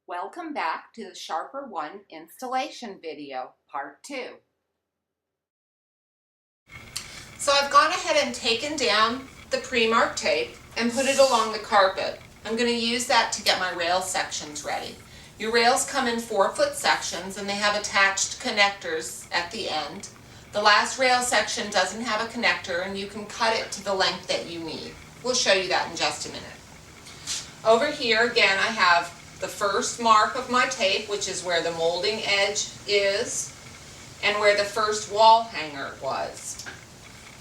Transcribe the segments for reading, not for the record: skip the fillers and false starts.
Welcome back to the Sharper One installation video, part 2. So I've gone ahead and taken down the pre-marked tape and put it along the carpet. I'm going to use that to get my rail sections ready. Your rails come in 4-foot sections and they have attached connectors at the end. The last rail section doesn't have a connector and you can cut it to the length that you need. We'll show you that in just a minute. Over here again I have the first mark of my tape, which is where the molding edge is and where the first wall hanger was.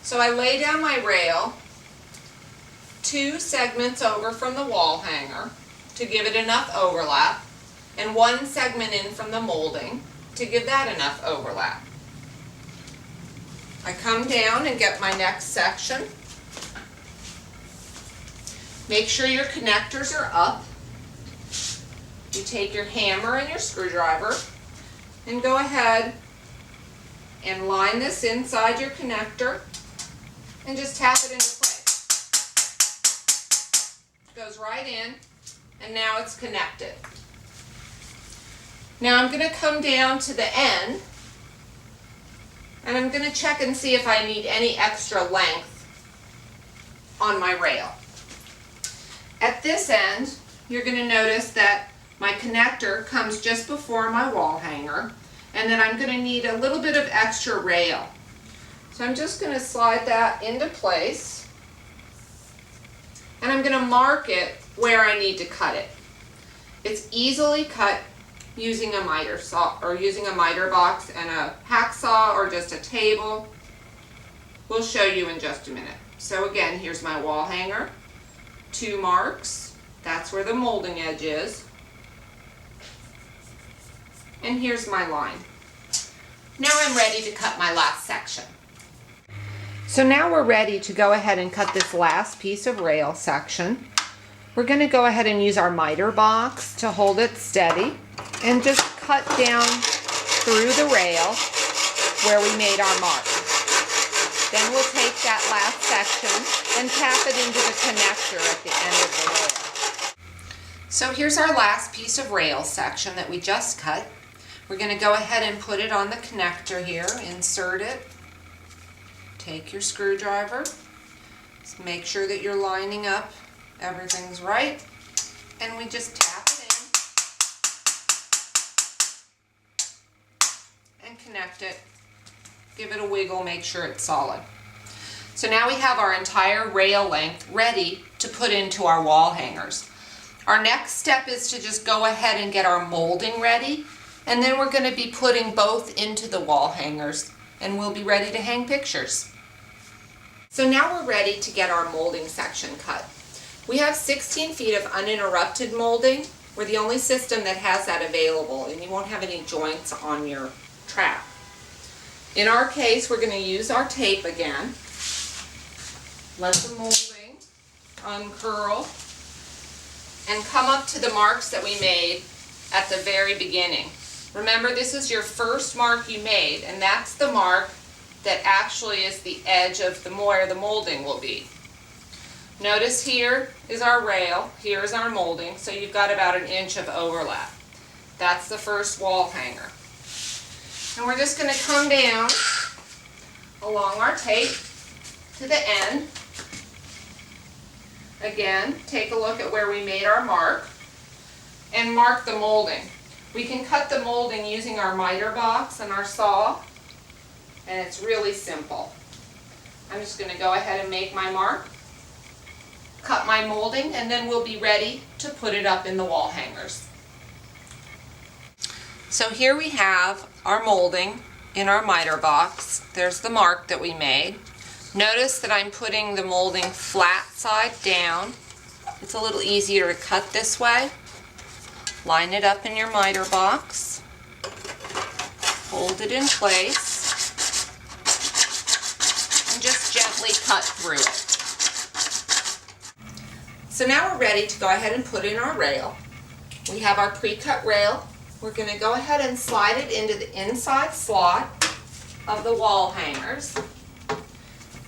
So I lay down my rail 2 segments over from the wall hanger to give it enough overlap, and 1 segment in from the molding to give that enough overlap. I come down and get my next section. Make sure your connectors are up. You take your hammer and your screwdriver and go ahead and line this inside your connector and just tap it into place. It goes right in and now it's connected. Now I'm going to come down to the end and I'm going to check and see if I need any extra length on my rail. At this end, you're going to notice that my connector comes just before my wall hanger, and then I'm going to need a little bit of extra rail. So I'm just going to slide that into place, and I'm going to mark it where I need to cut it. It's easily cut using a miter saw, or using a miter box and a hacksaw, or just a table. We'll show you in just a minute. So again, here's my wall hanger, 2 marks. That's where the molding edge is. And here's my line. Now I'm ready to cut my last section. So now we're ready to go ahead and cut this last piece of rail section. We're going to go ahead and use our miter box to hold it steady and just cut down through the rail where we made our mark. Then we'll take that last section and tap it into the connector at the end of the rail. So here's our last piece of rail section that we just cut. We're going to go ahead and put it on the connector here, insert it, take your screwdriver, just make sure that you're lining up, everything's right, and we just tap it in and connect it, give it a wiggle, make sure it's solid. So now we have our entire rail length ready to put into our wall hangers. Our next step is to just go ahead and get our molding ready, and then we're going to be putting both into the wall hangers and we'll be ready to hang pictures. So now we're ready to get our molding section cut. We have 16 feet of uninterrupted molding. We're the only system that has that available, and you won't have any joints on your trap. In our case, we're going to use our tape again. Let the molding uncurl and come up to the marks that we made at the very beginning. Remember, this is your first mark you made, and that's the mark that actually is the edge of where the molding will be. Notice here is our rail, here is our molding, so you've got about 1 inch of overlap. That's the first wall hanger. And we're just going to come down along our tape to the end. Again, take a look at where we made our mark and mark the molding. We can cut the molding using our miter box and our saw, and it's really simple. I'm just going to go ahead and make my mark, cut my molding, and then we'll be ready to put it up in the wall hangers. So here we have our molding in our miter box. There's the mark that we made. Notice that I'm putting the molding flat side down. It's a little easier to cut this way. Line it up in your miter box. Hold it in place. And just gently cut through it. So now we're ready to go ahead and put in our rail. We have our pre-cut rail. We're going to go ahead and slide it into the inside slot of the wall hangers.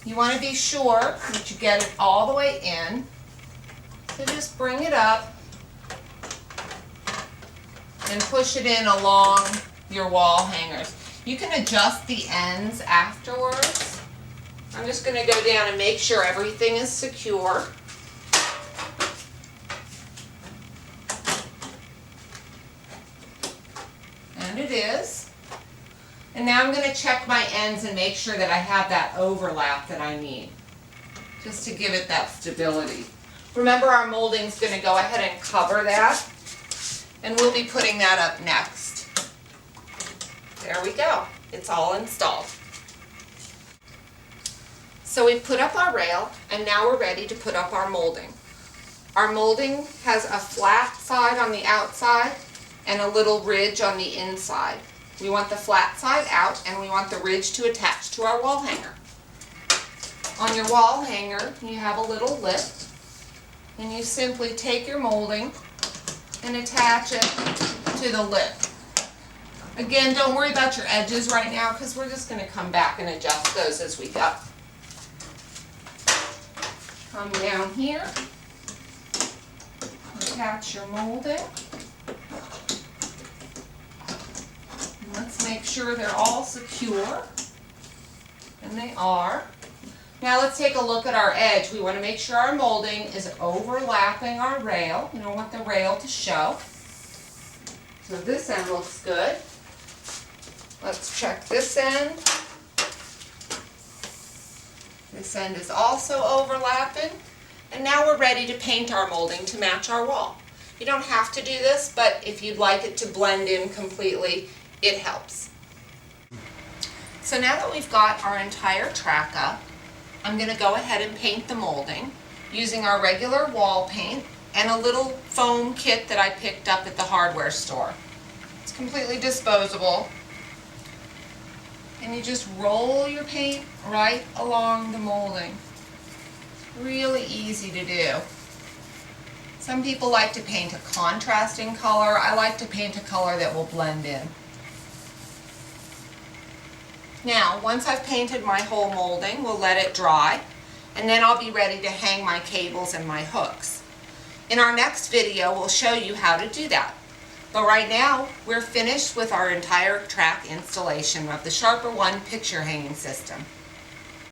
You want to be sure that you get it all the way in. So just bring it up and push it in along your wall hangers. You can adjust the ends afterwards. I'm just going to go down and make sure everything is secure. And it is. And now I'm going to check my ends and make sure that I have that overlap that I need, just to give it that stability. Remember, our molding's going to go ahead and cover that, and we'll be putting that up next. There we go. It's all installed. So we've put up our rail, and now we're ready to put up our molding. Our molding has a flat side on the outside and a little ridge on the inside. We want the flat side out, and we want the ridge to attach to our wall hanger. On your wall hanger, you have a little lip, and you simply take your molding and attach it to the lip. Again, don't worry about your edges right now, because we're just going to come back and adjust those as we go. Come down here, attach your molding. Let's make sure they're all secure, and they are. Now let's take a look at our edge. We want to make sure our molding is overlapping our rail. We don't want the rail to show. So this end looks good. Let's check this end. This end is also overlapping. And now we're ready to paint our molding to match our wall. You don't have to do this, but if you'd like it to blend in completely, it helps. So now that we've got our entire track up, I'm going to go ahead and paint the molding using our regular wall paint and a little foam kit that I picked up at the hardware store. It's completely disposable. And you just roll your paint right along the molding. Really easy to do. Some people like to paint a contrasting color. I like to paint a color that will blend in. Now, once I've painted my whole molding, we'll let it dry, and then I'll be ready to hang my cables and my hooks. In our next video, we'll show you how to do that. But right now, we're finished with our entire track installation of the Sharper One picture hanging system.